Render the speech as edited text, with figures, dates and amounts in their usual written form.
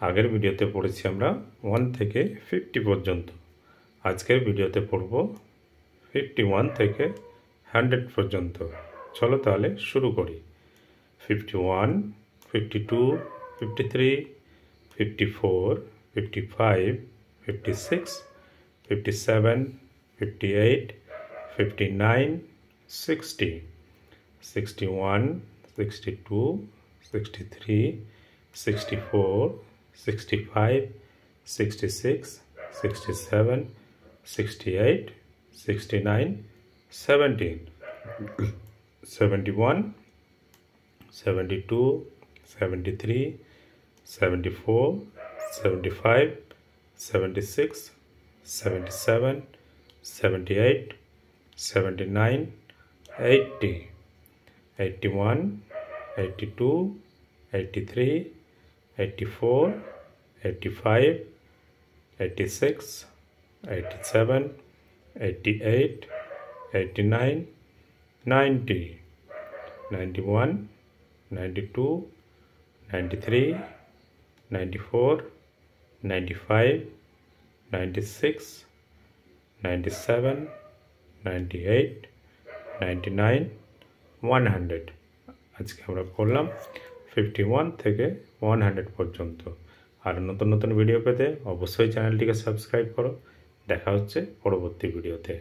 আগের ভিডিওতে পড়েছি আমরা 1 থেকে 50 পর্যন্ত। আজকের ভিডিওতে পড়ব 51 থেকে 100 পর্যন্ত। চলো তাহলে শুরু করি। 51, 52, 53, 54, 55, 56, 57, 58, 59, 60, 61, 62, 63, 64, 65, 66, 67, 68, 69, 70, 71, 72, 73, 74, 75, 76, 77, 78, 79, 80, 81, 82, 83, 84, 85, 86, 87, 88, 89, 90, 91, 92, 93, 94, 95, 96, 97, 98, 99, 100। আজকে আমরা পড়লাম 51 থেকে 100 পর্যন্ত। আর নতুন নতুন ভিডিও পেতে অবশ্যই চ্যানেলটিকে সাবস্ক্রাইব করো। দেখা হচ্ছে পরবর্তী ভিডিওতে।